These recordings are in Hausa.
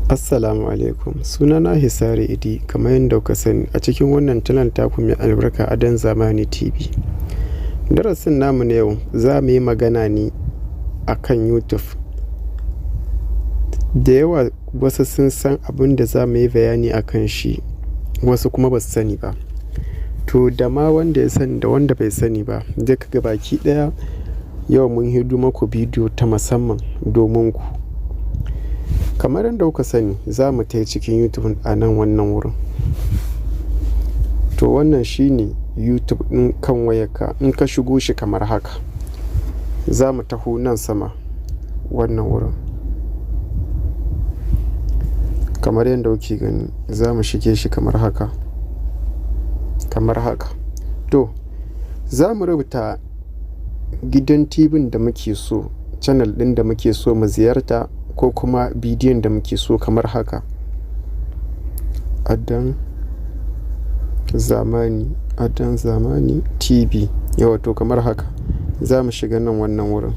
Assalamu alaikum, sunana Hisari Idi kamar yadda kuka sani a cikin wannan channel taku mai albarka Adon Zamani TV. Darasin namu na yau za mu yi magana ne akan YouTube. Da yawa wasu sun san abin da za mu yi bayani akan shi, wasu kuma ba su sani ba. To da ma wanda ya sani da wanda bai sani ba, duka gabaki ɗaya yau mun hidu maku bidiyo ta musamman domin ku. Kamar yadda kuka sani za mu ta cikin YouTube a nan wannan wurin. To wannan shine YouTube ɗin kan wayarka. In ka shigo shi kamar haka, za mu taho nan sama wannan wurin. Kamar yadda kuke gani za mu shige shi kamar haka. To za mu rubuta gidan TV da muke so, channel ɗin da muke so mu ziyarta, ko kuma bidiyon da muke so kamar haka. Adon Zamani TV. Yawa, to kamar haka za mu shiga nan wannan wurin,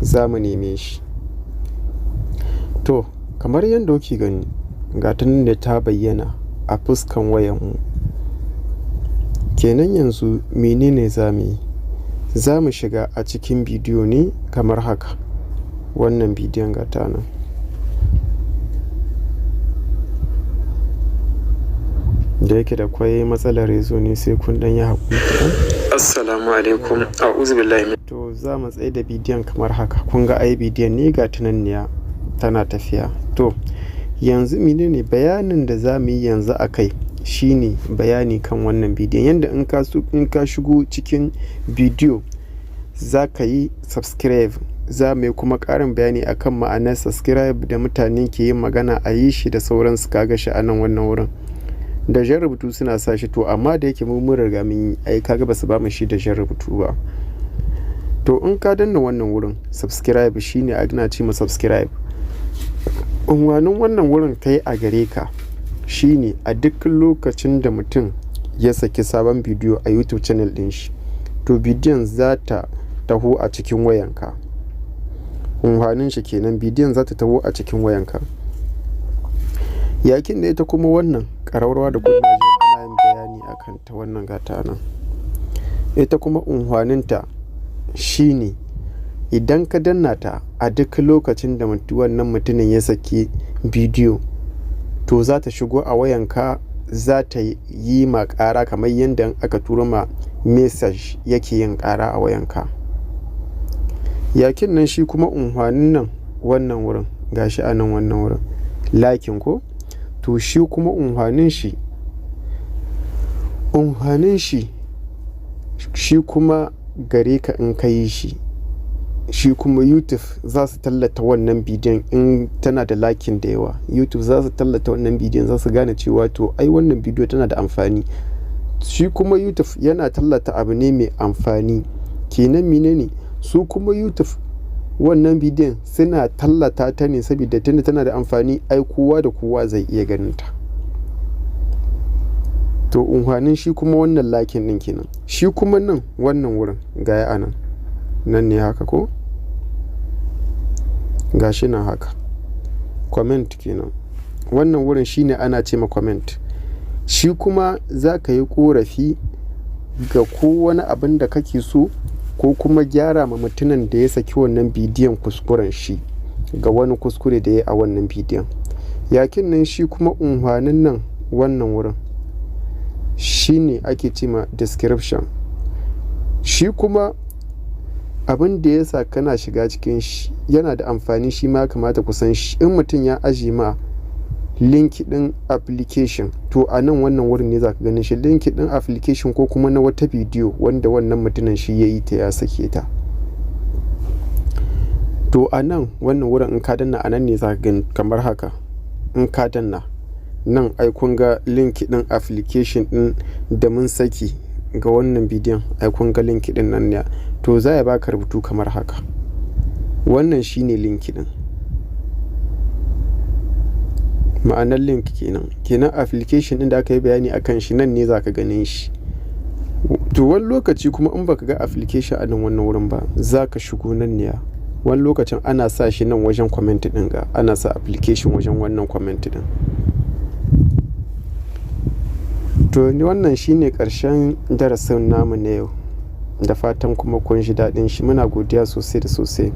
za mu neme shi. To kamar yadda kuke gani ga ta nan da ta bayyana a fuskan wayanmu. Kenan yanzu menene za mu yi? Za mu shiga a cikin bidiyo ne kamar haka. Wannan bidiyon gata nan. Da yake da kwai matsalar rezo ne sai kun dan yi haƙuri kaɗan. Assalamu alaikum, a'udhu billahi. To za mu tsaye da bidiyon kamar haka. Kun ga ai bidiyon ne ga tunanniya tana tafiya. To yanzu menene bayanin da za mu yi yanzu a kai shine bayani kan wannan bidiyon. Yanda in ka shigo cikin bidiyo za ka yi subscribe. Za mu yi kuma ƙarin bayani akan ma'anar subscribe da mutane ke yin magana a yi shi da sauransu. Kaga shi a nan wannan wurin da jan rubutu suna sa shi, to amma da yake mun riga mun yi ai kaga ba su ba mu shi da jan rubutu ba. To in ka danna wannan wurin subscribe shine ana ce ma subscribe. Unwanin wannan wurin kai a gare ka shine a duk lokacin da mutum ya saki sabon bidiyo a YouTube channel din shi, to bidiyon za ta taho a cikin wayanka. Unhwanin shi kenan, bidiyon za ta taho a cikin wayanka. Yakin da ita kuma wannan ƙararrawa da kuna jin ana yin bayani akan ta, wannan gata nan. Ita kuma unhwaninta shine idan ka danna ta a duk lokacin da wannan mutumin ya saki bidiyo, to za ta shigo a wayanka, za ta yi ma ƙara kamar yadda aka turo ma message yake yin ƙara a wayanka. Yakin nan shi kuma unhwanin nan wannan wurin gashi a nan wannan wurin lakin ko, to shi kuma unhwanin shi kuma gare ka in ka yi shi kuma YouTube za su tallata wannan bidiyon. In tana da lakin da yawa, YouTube za su tallata wannan bidiyon, za su gane cewa to ai wannan bidiyo tana da amfani. Shi kuma YouTube yana tallata abu ne mai amfani. Kenan menene su kuma YouTube wannan bidiyon suna tallata ta ne saboda tunda tana da amfani, ai kowa da kowa zai iya ganin ta. To unhwanin shi kuma wannan lakin din kenan. Shi kuma nan wannan wurin gaya anan nan ne haka ko, gashi nan haka comment kenan. Wannan wurin shine ana ce ma comment. Shi kuma za ka yi korafi ga kowane abin da kake so, ko kuma gyara ma mutumin da ya saki wannan bidiyon kuskuren shi ga wani kuskure da ya a wannan bidiyon. Yakin nan shi kuma unhwanin nan wannan wurin shine ake ce ma description. Shi kuma abin da ya sa kana shiga cikin shi yana da amfani, shi ma kamata ku san shi. In mutum ya aje ma link din application, to a nan wannan wurin ne za ka ganin shi, link din application ko kuma na wata bidiyo wanda wannan mutumin shi ya yi ta ya sake ta. To a nan wannan wurin in ka danna a nan ne za ka gani kamar haka. In ka danna nan ai kun ga link din application din da mun saki ga wannan bidiyon, ai kun ga link din nan ne. To za ya baka rubutu kamar haka. Wannan shine link din. Ma'anar link kenan application din da aka yi bayani akan shi nan ne za ka ganin shi. To wani lokaci kuma in baka ga application a nan wannan wurin ba, za ka shigo nan ne wani lokacin ana sa shi nan wajen comment ɗin ga, ana sa application wajen wannan comment ɗin. To ni wannan shine ƙarshen darasin namu na yau, da fatan kuma kun ji daɗin shi. Muna godiya sosai da sosai.